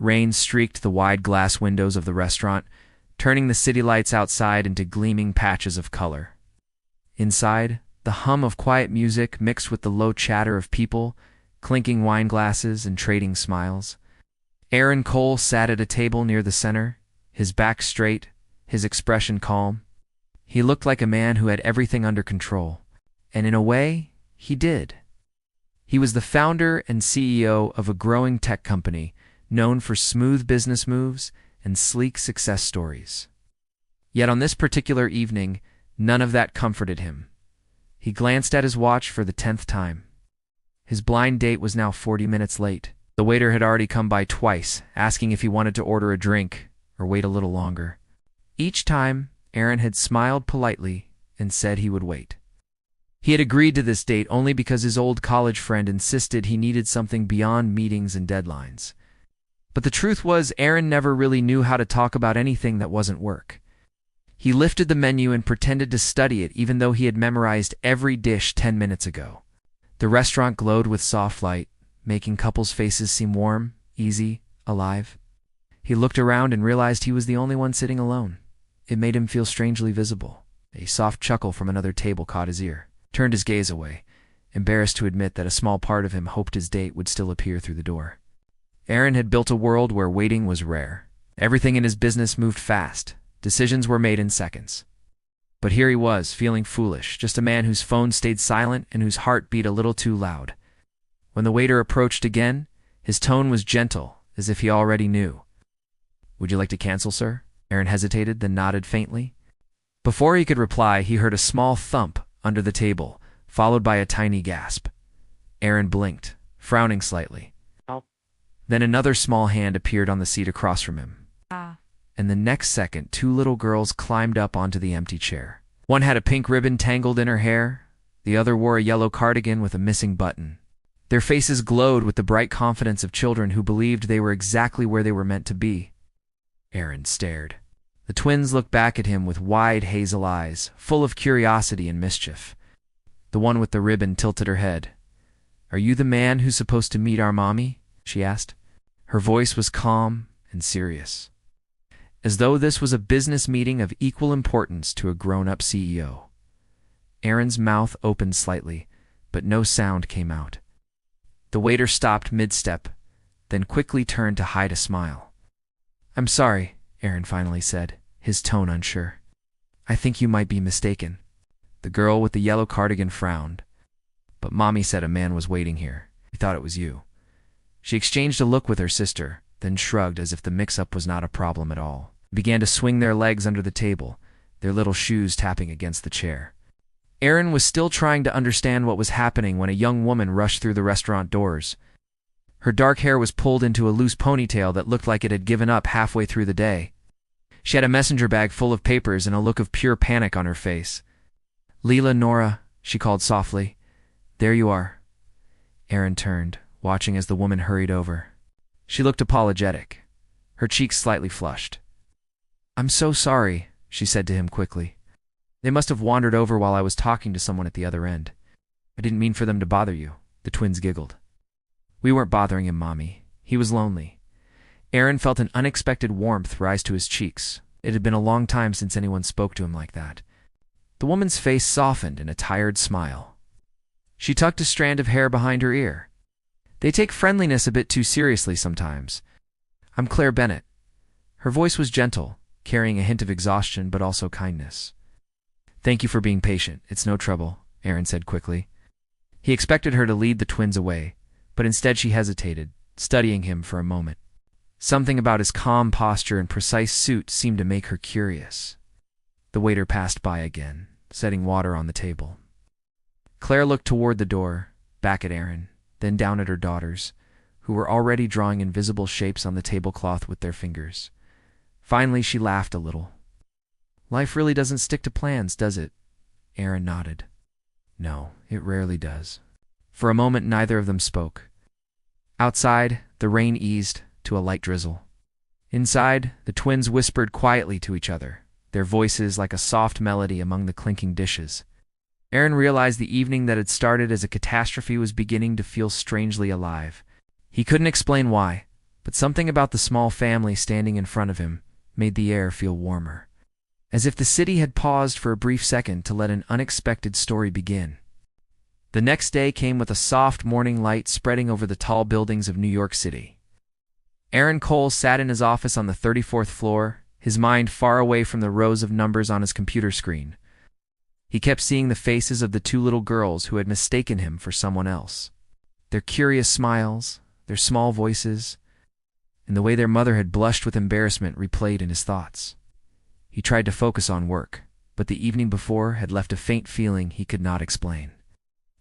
Rain streaked the wide glass windows of the restaurant, turning the city lights outside into gleaming patches of color. Inside, the hum of quiet music mixed with the low chatter of people, clinking wine glasses and trading smiles. Aaron Cole sat at a table near the center, his back straight, his expression calm. He looked like a man who had everything under control, and in a way, he did. He was the founder and CEO of a growing tech company known for smooth business moves and sleek success stories. Yet on this particular evening, none of that comforted him. He glanced at his watch for the 10th time. His blind date was now 40 minutes late. The waiter had already come by twice, asking if he wanted to order a drink or wait a little longer. Each time, Aaron had smiled politely and said he would wait. He had agreed to this date only because his old college friend insisted he needed something beyond meetings and deadlines. But the truth was, Aaron never really knew how to talk about anything that wasn't work. He lifted the menu and pretended to study it even though he had memorized every dish 10 minutes ago. The restaurant glowed with soft light, making couples' faces seem warm, easy, alive. He looked around and realized he was the only one sitting alone. It made him feel strangely visible. A soft chuckle from another table caught his ear, turned his gaze away, embarrassed to admit that a small part of him hoped his date would still appear through the door. Aaron had built a world where waiting was rare. Everything in his business moved fast. Decisions were made in seconds. But here he was, feeling foolish, just a man whose phone stayed silent and whose heart beat a little too loud. When the waiter approached again, his tone was gentle, as if he already knew. "Would you like to cancel, sir?" Aaron hesitated, then nodded faintly. Before he could reply, he heard a small thump under the table, followed by a tiny gasp. Aaron blinked, frowning slightly. Oh. Then another small hand appeared on the seat across from him. And the next second, two little girls climbed up onto the empty chair. One had a pink ribbon tangled in her hair. The other wore a yellow cardigan with a missing button. Their faces glowed with the bright confidence of children who believed they were exactly where they were meant to be. Aaron stared. The twins looked back at him with wide hazel eyes, full of curiosity and mischief. The one with the ribbon tilted her head. "Are you the man who's supposed to meet our mommy?" she asked. Her voice was calm and serious, as though this was a business meeting of equal importance to a grown-up CEO. Aaron's mouth opened slightly, but no sound came out. The waiter stopped mid-step, then quickly turned to hide a smile. "I'm sorry," Aaron finally said, his tone unsure. "I think you might be mistaken." The girl with the yellow cardigan frowned. "But Mommy said a man was waiting here. We thought it was you." She exchanged a look with her sister, then shrugged as if the mix-up was not a problem at all. Began to swing their legs under the table, their little shoes tapping against the chair. Aaron was still trying to understand what was happening when a young woman rushed through the restaurant doors. Her dark hair was pulled into a loose ponytail that looked like it had given up halfway through the day. She had a messenger bag full of papers and a look of pure panic on her face. "Leela, Nora," she called softly. "There you are." Aaron turned, watching as the woman hurried over. She looked apologetic, her cheeks slightly flushed. "I'm so sorry," she said to him quickly. "They must have wandered over while I was talking to someone at the other end. I didn't mean for them to bother you." The twins giggled. "We weren't bothering him, Mommy. He was lonely." Aaron felt an unexpected warmth rise to his cheeks. It had been a long time since anyone spoke to him like that. The woman's face softened in a tired smile. She tucked a strand of hair behind her ear. "They take friendliness a bit too seriously sometimes. I'm Claire Bennett." Her voice was gentle, carrying a hint of exhaustion but also kindness. "Thank you for being patient. It's no trouble," Aaron said quickly. He expected her to lead the twins away, but instead she hesitated, studying him for a moment. Something about his calm posture and precise suit seemed to make her curious. The waiter passed by again, setting water on the table. Claire looked toward the door, back at Aaron, then down at her daughters, who were already drawing invisible shapes on the tablecloth with their fingers. Finally, she laughed a little. "Life really doesn't stick to plans, does it?" Aaron nodded. "No, it rarely does." For a moment, neither of them spoke. Outside, the rain eased to a light drizzle. Inside, the twins whispered quietly to each other, their voices like a soft melody among the clinking dishes. Aaron realized the evening that had started as a catastrophe was beginning to feel strangely alive. He couldn't explain why, but something about the small family standing in front of him made the air feel warmer, as if the city had paused for a brief second to let an unexpected story begin. The next day came with a soft morning light spreading over the tall buildings of New York City. Aaron Cole sat in his office on the 34th floor, his mind far away from the rows of numbers on his computer screen. He kept seeing the faces of the two little girls who had mistaken him for someone else. Their curious smiles, their small voices, and the way their mother had blushed with embarrassment replayed in his thoughts. He tried to focus on work, but the evening before had left a faint feeling he could not explain.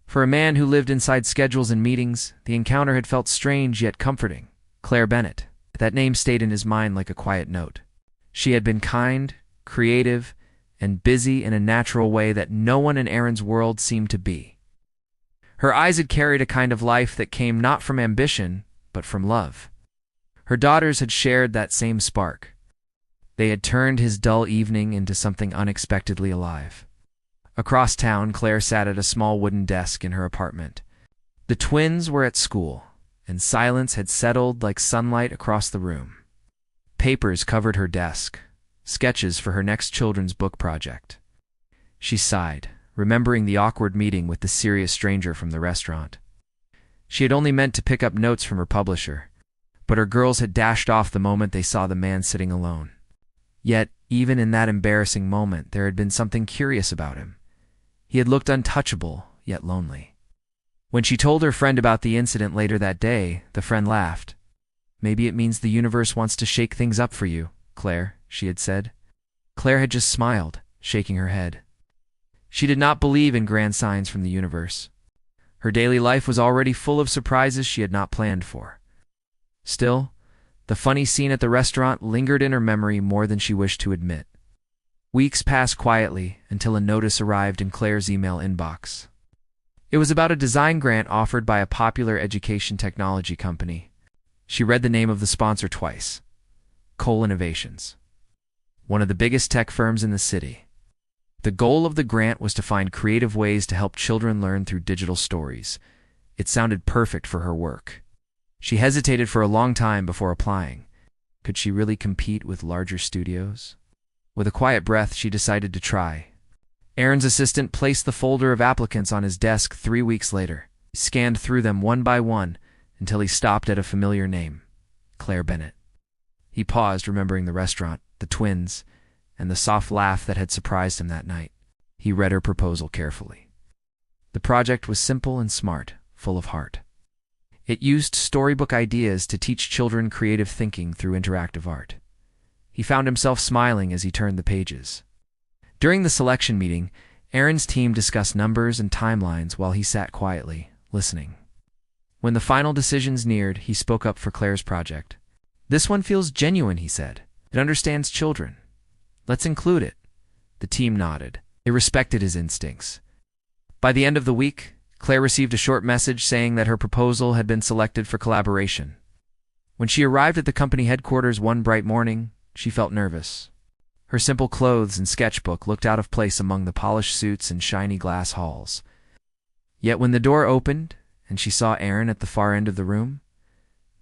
For a man who lived inside schedules and meetings, the encounter had felt strange yet comforting. Claire Bennett. That name stayed in his mind like a quiet note. She had been kind, creative, and busy in a natural way that no one in Aaron's world seemed to be. Her eyes had carried a kind of life that came not from ambition, but from love. Her daughters had shared that same spark. They had turned his dull evening into something unexpectedly alive. Across town, Claire sat at a small wooden desk in her apartment. The twins were at school, and silence had settled like sunlight across the room. Papers covered her desk, sketches for her next children's book project. She sighed, remembering the awkward meeting with the serious stranger from the restaurant. She had only meant to pick up notes from her publisher, but her girls had dashed off the moment they saw the man sitting alone. Yet, even in that embarrassing moment, there had been something curious about him. He had looked untouchable, yet lonely. When she told her friend about the incident later that day, the friend laughed. "Maybe it means the universe wants to shake things up for you, Claire," she had said. Claire had just smiled, shaking her head. She did not believe in grand signs from the universe. Her daily life was already full of surprises she had not planned for. Still, the funny scene at the restaurant lingered in her memory more than she wished to admit. Weeks passed quietly until a notice arrived in Claire's email inbox. It was about a design grant offered by a popular education technology company. She read the name of the sponsor twice. Cole Innovations, one of the biggest tech firms in the city. The goal of the grant was to find creative ways to help children learn through digital stories. It sounded perfect for her work. She hesitated for a long time before applying. Could she really compete with larger studios? With a quiet breath, she decided to try. Aaron's assistant placed the folder of applicants on his desk 3 weeks later. He scanned through them one by one until he stopped at a familiar name, Claire Bennett. He paused, remembering the restaurant, the twins, and the soft laugh that had surprised him that night. He read her proposal carefully. The project was simple and smart, full of heart. It used storybook ideas to teach children creative thinking through interactive art. He found himself smiling as he turned the pages. During the selection meeting, Aaron's team discussed numbers and timelines while he sat quietly, listening. When the final decisions neared, he spoke up for Claire's project. "This one feels genuine," he said. "It understands children. Let's include it." The team nodded. They respected his instincts. By the end of the week, Claire received a short message saying that her proposal had been selected for collaboration. When she arrived at the company headquarters one bright morning, she felt nervous. Her simple clothes and sketchbook looked out of place among the polished suits and shiny glass halls. Yet when the door opened and she saw Aaron at the far end of the room,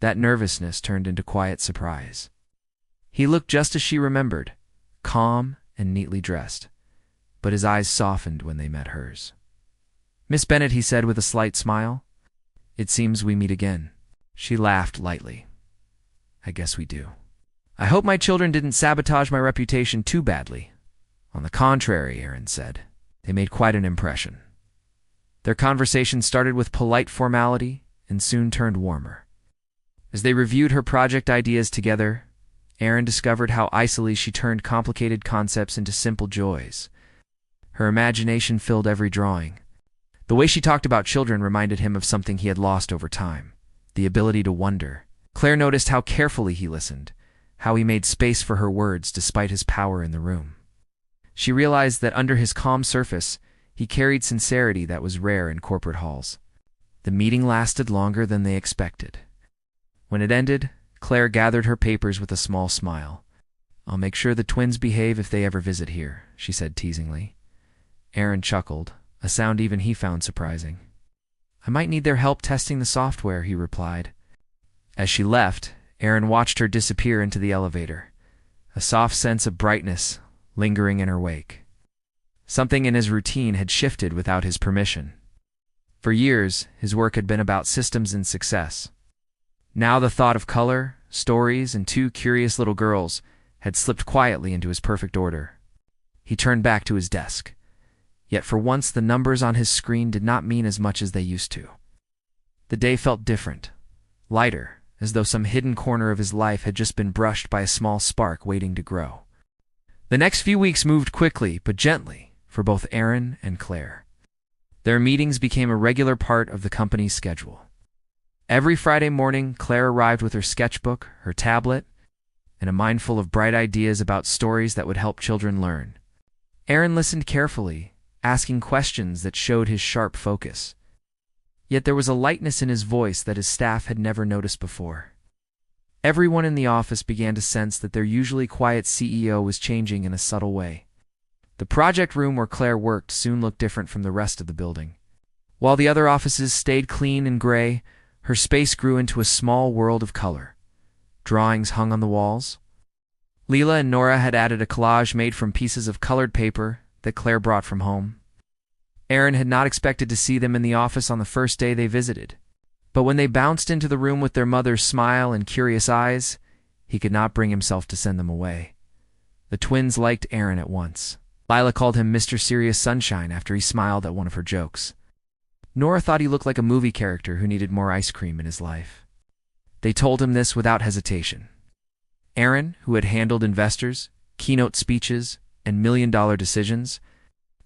that nervousness turned into quiet surprise. He looked just as she remembered, calm and neatly dressed, but his eyes softened when they met hers. "Miss Bennett," he said with a slight smile, "it seems we meet again." She laughed lightly. "I guess we do. I hope my children didn't sabotage my reputation too badly." "On the contrary," Aaron said. "They made quite an impression." Their conversation started with polite formality and soon turned warmer. As they reviewed her project ideas together, Aaron discovered how icily she turned complicated concepts into simple joys. Her imagination filled every drawing. The way she talked about children reminded him of something he had lost over time, the ability to wonder. Claire noticed how carefully he listened, how he made space for her words despite his power in the room. She realized that under his calm surface, he carried sincerity that was rare in corporate halls. The meeting lasted longer than they expected. When it ended, Claire gathered her papers with a small smile. "I'll make sure the twins behave if they ever visit here," she said teasingly. Aaron chuckled, a sound even he found surprising. "I might need their help testing the software," he replied. As she left, Erin watched her disappear into the elevator, a soft sense of brightness lingering in her wake. Something in his routine had shifted without his permission. For years, his work had been about systems and success. Now the thought of color, stories, and two curious little girls had slipped quietly into his perfect order. He turned back to his desk. Yet for once the numbers on his screen did not mean as much as they used to. The day felt different, lighter, as though some hidden corner of his life had just been brushed by a small spark waiting to grow. The next few weeks moved quickly, but gently, for both Erin and Claire. Their meetings became a regular part of the company's schedule. Every Friday morning, Claire arrived with her sketchbook, her tablet, and a mind full of bright ideas about stories that would help children learn. Erin listened carefully, asking questions that showed his sharp focus. Yet there was a lightness in his voice that his staff had never noticed before. Everyone in the office began to sense that their usually quiet CEO was changing in a subtle way. The project room where Claire worked soon looked different from the rest of the building. While the other offices stayed clean and gray, her space grew into a small world of color. Drawings hung on the walls. Leela and Nora had added a collage made from pieces of colored paper that Claire brought from home. Erin had not expected to see them in the office on the first day they visited. But when they bounced into the room with their mother's smile and curious eyes, he could not bring himself to send them away. The twins liked Erin at once. Lila called him Mr. Serious Sunshine after he smiled at one of her jokes. Nora thought he looked like a movie character who needed more ice cream in his life. They told him this without hesitation. Erin, who had handled investors, keynote speeches, and million-dollar decisions,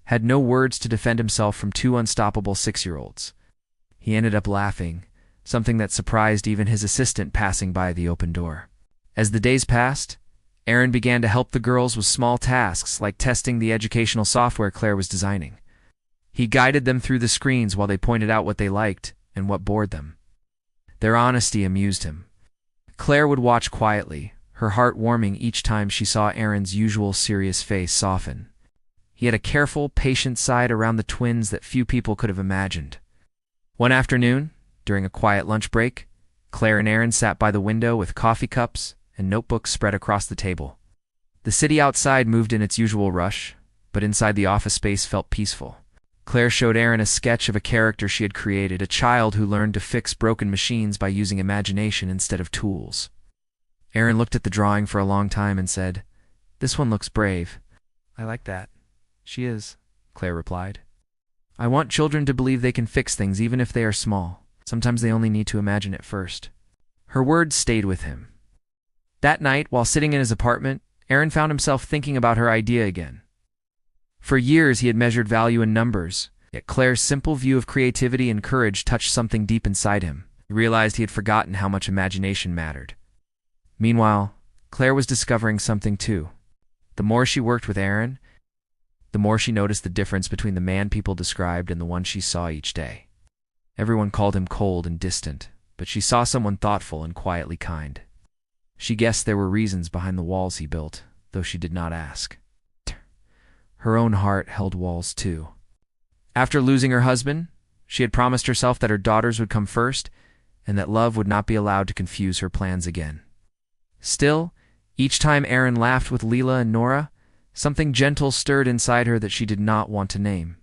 had no words to defend himself from two unstoppable 6-year-olds. He ended up laughing, something that surprised even his assistant passing by the open door. As the days passed, Erin began to help the girls with small tasks like testing the educational software Claire was designing. He guided them through the screens while they pointed out what they liked and what bored them. Their honesty amused him. Claire would watch quietly, her heart warming each time she saw Erin's usual serious face soften. He had a careful, patient side around the twins that few people could have imagined. One afternoon, during a quiet lunch break, Claire and Erin sat by the window with coffee cups and notebooks spread across the table. The city outside moved in its usual rush, but inside the office space felt peaceful. Claire showed Erin a sketch of a character she had created, a child who learned to fix broken machines by using imagination instead of tools. Erin looked at the drawing for a long time and said, "This one looks brave." "I like that." "She is," Claire replied. "I want children to believe they can fix things even if they are small. Sometimes they only need to imagine it first." Her words stayed with him. That night, while sitting in his apartment, Erin found himself thinking about her idea again. For years he had measured value in numbers, yet Claire's simple view of creativity and courage touched something deep inside him. He realized he had forgotten how much imagination mattered. Meanwhile, Claire was discovering something too. The more she worked with Erin, the more she noticed the difference between the man people described and the one she saw each day. Everyone called him cold and distant, but she saw someone thoughtful and quietly kind. She guessed there were reasons behind the walls he built, though she did not ask. Her own heart held walls too. After losing her husband, she had promised herself that her daughters would come first, and that love would not be allowed to confuse her plans again. Still, each time Erin laughed with Leela and Nora, something gentle stirred inside her that she did not want to name.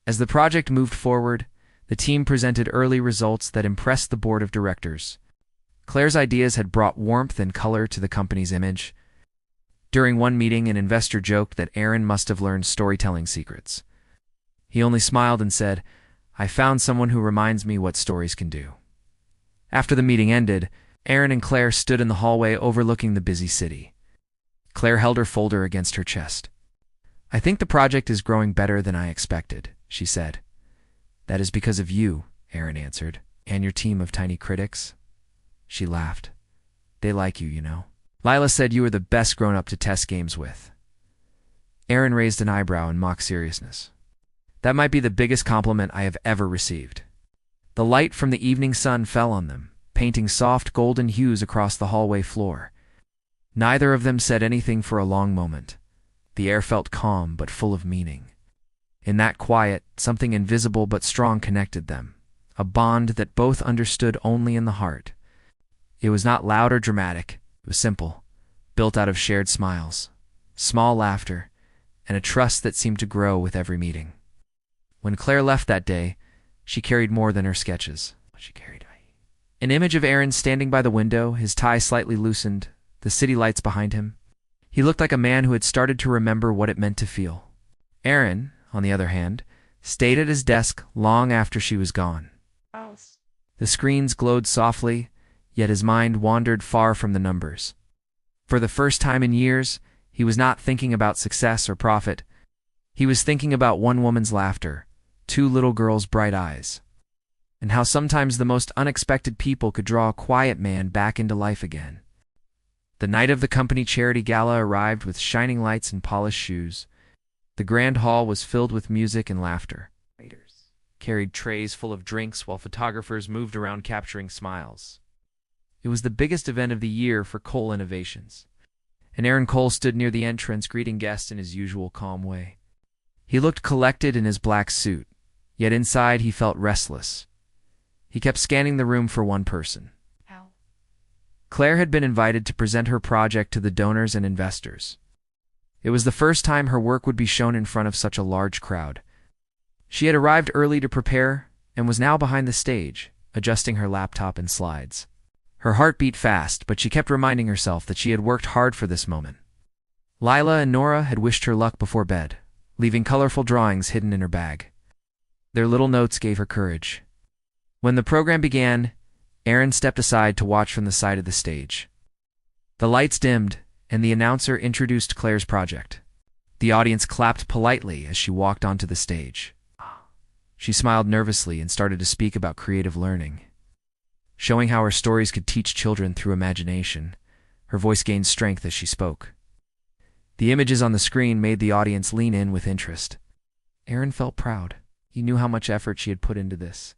As the project moved forward, the team presented early results that impressed the board of directors. Claire's ideas had brought warmth and color to the company's image. During one meeting, an investor joked that Erin must have learned storytelling secrets. He only smiled and said, "I found someone who reminds me what stories can do." After the meeting ended, Erin and Claire stood in the hallway overlooking the busy city. Claire held her folder against her chest. "I think the project is growing better than I expected," she said. "That is because of you," Erin answered, "and your team of tiny critics." She laughed. "They like you, you know." Lila said you were the best grown-up to test games with. Erin raised an eyebrow in mock seriousness. "That might be the biggest compliment I have ever received." The light from the evening sun fell on them, painting soft golden hues across the hallway floor. Neither of them said anything for a long moment. The air felt calm but full of meaning. In that quiet, something invisible but strong connected them, a bond that both understood only in the heart. It was not loud or dramatic. It was simple, built out of shared smiles, small laughter, and a trust that seemed to grow with every meeting. When Claire left that day, she carried more than her sketches. She carried an image of Aaron standing by the window, his tie slightly loosened, the city lights behind him. He looked like a man who had started to remember what it meant to feel. Aaron, on the other hand, stayed at his desk long after she was gone. The screens glowed softly, yet his mind wandered far from the numbers. For the first time in years, he was not thinking about success or profit. He was thinking about one woman's laughter, two little girls' bright eyes, and how sometimes the most unexpected people could draw a quiet man back into life again. The night of the company charity gala arrived with shining lights and polished shoes. The grand hall was filled with music and laughter. Waiters carried trays full of drinks while photographers moved around capturing smiles. It was the biggest event of the year for Cole Innovations, and Aaron Cole stood near the entrance greeting guests in his usual calm way. He looked collected in his black suit, yet inside he felt restless. He kept scanning the room for one person. Claire had been invited to present her project to the donors and investors. It was the first time her work would be shown in front of such a large crowd. She had arrived early to prepare and was now behind the stage, adjusting her laptop and slides. Her heart beat fast, but she kept reminding herself that she had worked hard for this moment. Lila and Nora had wished her luck before bed, leaving colorful drawings hidden in her bag. Their little notes gave her courage. When the program began, Aaron stepped aside to watch from the side of the stage. The lights dimmed, and the announcer introduced Claire's project. The audience clapped politely as she walked onto the stage. She smiled nervously and started to speak about creative learning, showing how her stories could teach children through imagination. Her voice gained strength as she spoke. The images on the screen made the audience lean in with interest. Aaron felt proud. He knew how much effort she had put into this.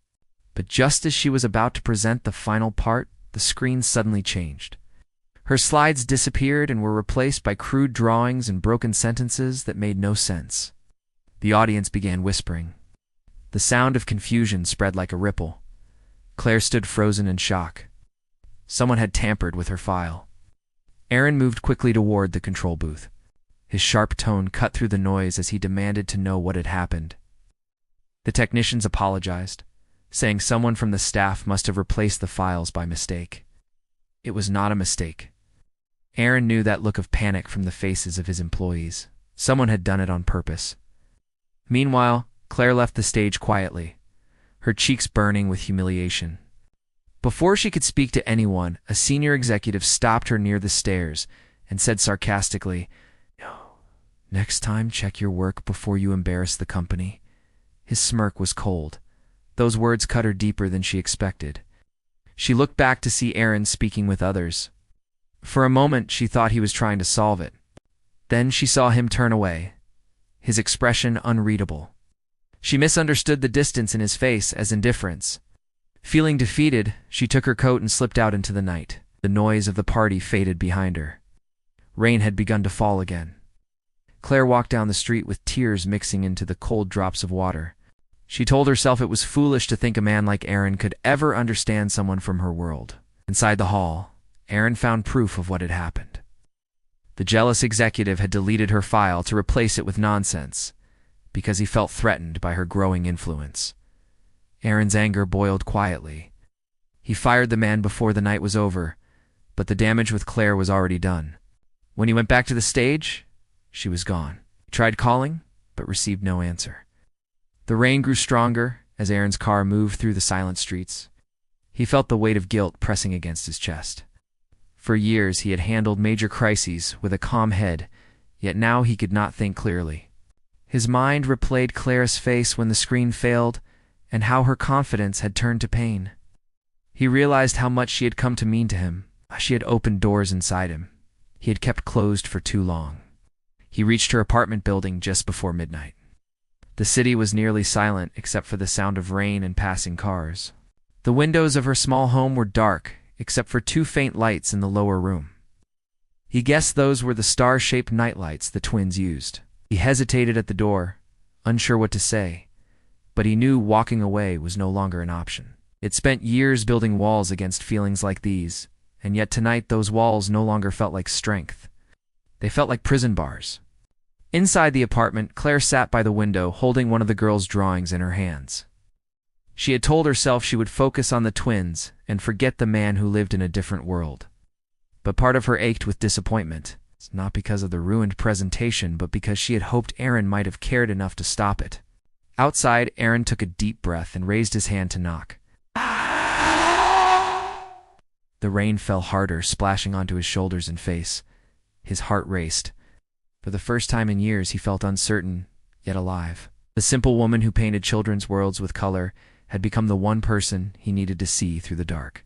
But just as she was about to present the final part, the screen suddenly changed. Her slides disappeared and were replaced by crude drawings and broken sentences that made no sense. The audience began whispering. The sound of confusion spread like a ripple. Claire stood frozen in shock. Someone had tampered with her file. Aaron moved quickly toward the control booth. His sharp tone cut through the noise as he demanded to know what had happened. The technicians apologized, saying someone from the staff must have replaced the files by mistake. It was not a mistake. Aaron knew that look of panic from the faces of his employees. Someone had done it on purpose. Meanwhile, Claire left the stage quietly, her cheeks burning with humiliation. Before she could speak to anyone, a senior executive stopped her near the stairs and said sarcastically, "No, next time check your work before you embarrass the company." His smirk was cold. Those words cut her deeper than she expected. She looked back to see Aaron speaking with others. For a moment, she thought he was trying to solve it. Then she saw him turn away, his expression unreadable. She misunderstood the distance in his face as indifference. Feeling defeated, she took her coat and slipped out into the night. The noise of the party faded behind her. Rain had begun to fall again. Claire walked down the street with tears mixing into the cold drops of water. She told herself it was foolish to think a man like Aaron could ever understand someone from her world. Inside the hall, Aaron found proof of what had happened. The jealous executive had deleted her file to replace it with nonsense, because he felt threatened by her growing influence. Aaron's anger boiled quietly. He fired the man before the night was over, but the damage with Claire was already done. When he went back to the stage, she was gone. He tried calling, but received no answer. The rain grew stronger as Aaron's car moved through the silent streets. He felt the weight of guilt pressing against his chest. For years he had handled major crises with a calm head, yet now he could not think clearly. His mind replayed Claire's face when the screen failed, and how her confidence had turned to pain. He realized how much she had come to mean to him. She had opened doors inside him he had kept closed for too long. He reached her apartment building just before midnight. The city was nearly silent except for the sound of rain and passing cars. The windows of her small home were dark, except for two faint lights in the lower room. He guessed those were the star-shaped nightlights the twins used. He hesitated at the door, unsure what to say, but he knew walking away was no longer an option. It spent years building walls against feelings like these, and yet tonight those walls no longer felt like strength. They felt like prison bars. Inside the apartment, Claire sat by the window holding one of the girl's drawings in her hands. She had told herself she would focus on the twins and forget the man who lived in a different world. But part of her ached with disappointment. It's not because of the ruined presentation, but because she had hoped Aaron might have cared enough to stop it. Outside, Aaron took a deep breath and raised his hand to knock. The rain fell harder, splashing onto his shoulders and face. His heart raced. For the first time in years, he felt uncertain, yet alive. The simple woman who painted children's worlds with color had become the one person he needed to see through the dark.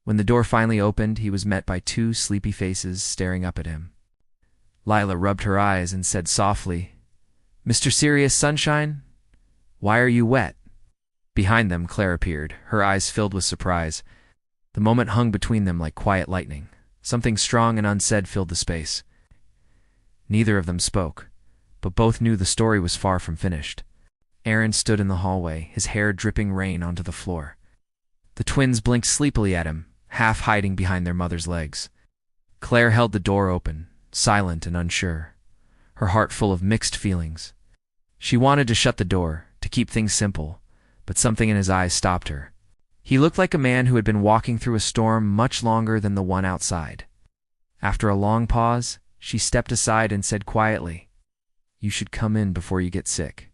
When the door finally opened, he was met by two sleepy faces staring up at him. Lila rubbed her eyes and said softly, "Mr. Serious Sunshine, why are you wet?" Behind them, Claire appeared, her eyes filled with surprise. The moment hung between them like quiet lightning. Something strong and unsaid filled the space. Neither of them spoke, but both knew the story was far from finished. Aaron stood in the hallway, his hair dripping rain onto the floor. The twins blinked sleepily at him, half hiding behind their mother's legs. Claire held the door open, silent and unsure, her heart full of mixed feelings. She wanted to shut the door, to keep things simple, but something in his eyes stopped her. He looked like a man who had been walking through a storm much longer than the one outside. After a long pause, she stepped aside and said quietly, "You should come in before you get sick."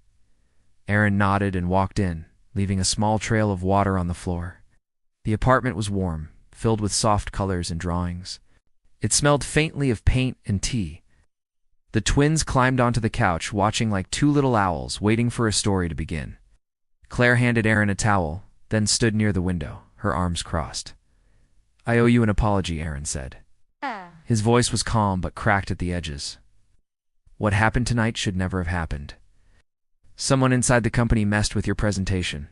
Aaron nodded and walked in, leaving a small trail of water on the floor. The apartment was warm, filled with soft colors and drawings. It smelled faintly of paint and tea. The twins climbed onto the couch, watching like two little owls, waiting for a story to begin. Claire handed Aaron a towel, then stood near the window, her arms crossed. "I owe you an apology," Aaron said. His voice was calm but cracked at the edges. "What happened tonight should never have happened. Someone inside the company messed with your presentation.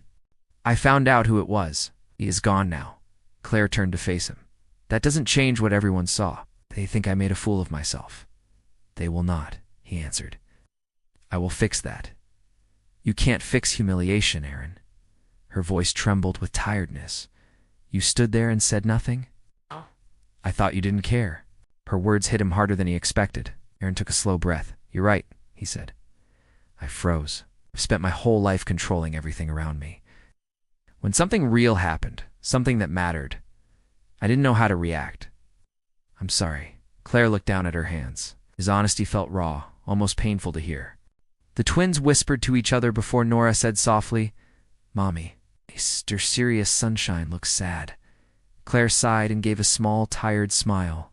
I found out who it was. He is gone now." Claire turned to face him. "That doesn't change what everyone saw. They think I made a fool of myself." "They will not," he answered. "I will fix that." "You can't fix humiliation, Aaron." Her voice trembled with tiredness. "You stood there and said nothing? I thought you didn't care." Her words hit him harder than he expected. Aaron took a slow breath. "You're right," he said. I froze. I've spent my whole life controlling everything around me. When something real happened, something that mattered, I didn't know how to react. "I'm sorry." Claire looked down at her hands. His honesty felt raw, almost painful to hear. The twins whispered to each other before Nora said softly, "Mommy, Mr. Serious Sunshine looks sad." Claire sighed and gave a small, tired smile.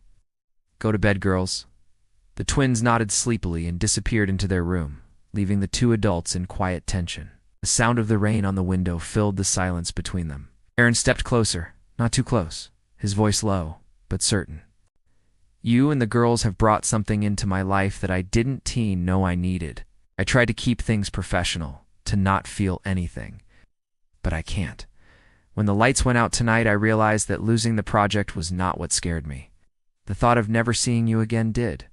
"Go to bed, girls." The twins nodded sleepily and disappeared into their room, leaving the two adults in quiet tension. The sound of the rain on the window filled the silence between them. Aaron stepped closer, not too close, his voice low, but certain. "You and the girls have brought something into my life that I didn't know I needed. I tried to keep things professional, to not feel anything. But I can't. When the lights went out tonight, I realized that losing the project was not what scared me. The thought of never seeing you again did."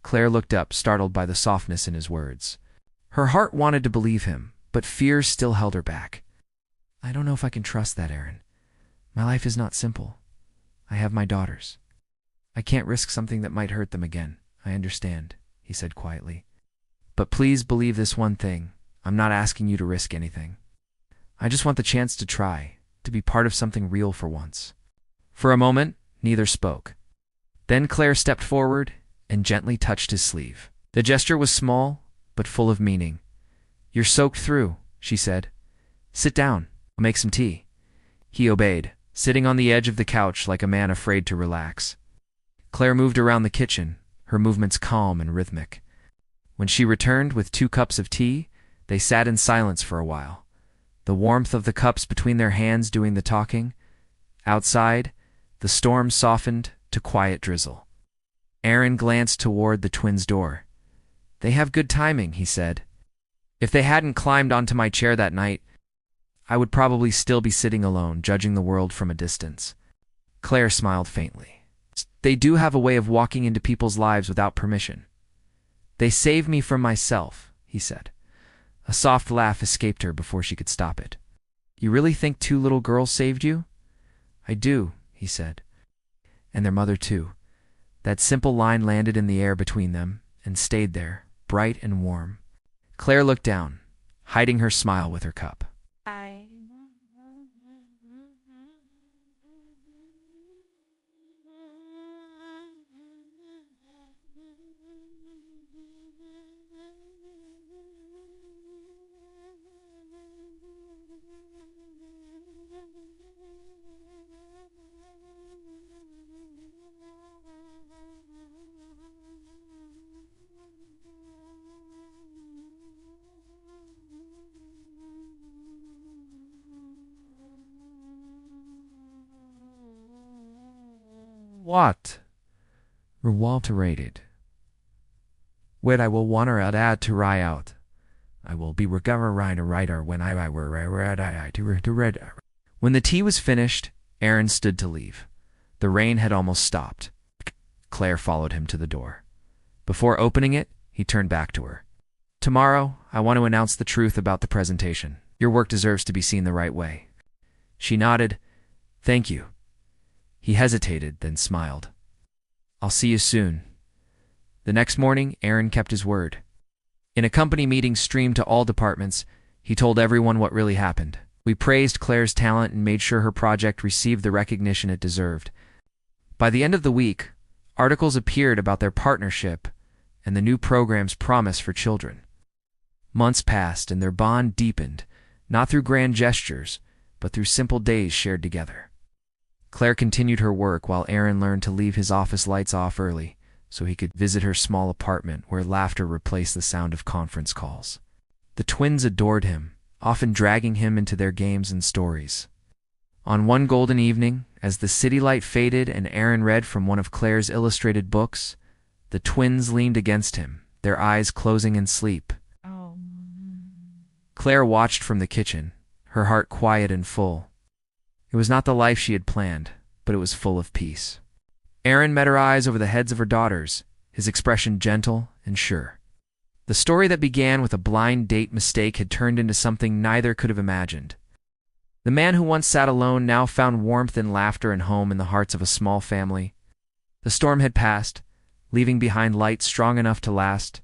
Claire looked up, startled by the softness in his words. Her heart wanted to believe him, but fear still held her back. "I don't know if I can trust that, Aaron. My life is not simple. I have my daughters. I can't risk something that might hurt them again. I understand," he said quietly. "But please believe this one thing. I'm not asking you to risk anything. I just want the chance to try, to be part of something real for once." For a moment, neither spoke. Then Claire stepped forward and gently touched his sleeve. The gesture was small, but full of meaning. "You're soaked through," she said. "Sit down. I'll make some tea." He obeyed, sitting on the edge of the couch like a man afraid to relax. Claire moved around the kitchen, her movements calm and rhythmic. When she returned with 2 cups of tea, they sat in silence for a while, the warmth of the cups between their hands doing the talking. Outside, the storm softened to quiet drizzle. Aaron glanced toward the twins' door. "They have good timing," he said. "If they hadn't climbed onto my chair that night, I would probably still be sitting alone, judging the world from a distance." Claire smiled faintly. "They do have a way of walking into people's lives without permission. They save me from myself," he said. A soft laugh escaped her before she could stop it. "You really think 2 little girls saved you?" "I do," he said. and their mother too. That simple line landed in the air between them and stayed there, bright and warm. Claire looked down, hiding her smile with her cup. I What? Reiterated. When I will want her add to rye out. I will be recover ride a writer when I were to read. When the tea was finished, Aaron stood to leave. The rain had almost stopped. Claire followed him to the door. Before opening it, he turned back to her. Tomorrow, I want to announce the truth about the presentation. Your work deserves to be seen the right way. She nodded. Thank you. He hesitated, then smiled. I'll see you soon. The next morning, Aaron kept his word. In a company meeting streamed to all departments, he told everyone what really happened. We praised Claire's talent and made sure her project received the recognition it deserved. By the end of the week, articles appeared about their partnership and the new program's promise for children. Months passed and their bond deepened, not through grand gestures, but through simple days shared together. Claire continued her work while Aaron learned to leave his office lights off early so he could visit her small apartment where laughter replaced the sound of conference calls. The twins adored him, often dragging him into their games and stories. On one golden evening, as the city light faded and Aaron read from one of Claire's illustrated books, the twins leaned against him, their eyes closing in sleep. oh. Claire watched from the kitchen, her heart quiet and full. It was not the life she had planned, but it was full of peace. Aaron met her eyes over the heads of her daughters, his expression gentle and sure. The story that began with a blind date mistake had turned into something neither could have imagined. The man who once sat alone now found warmth and laughter and home in the hearts of a small family. The storm had passed, leaving behind light strong enough to last,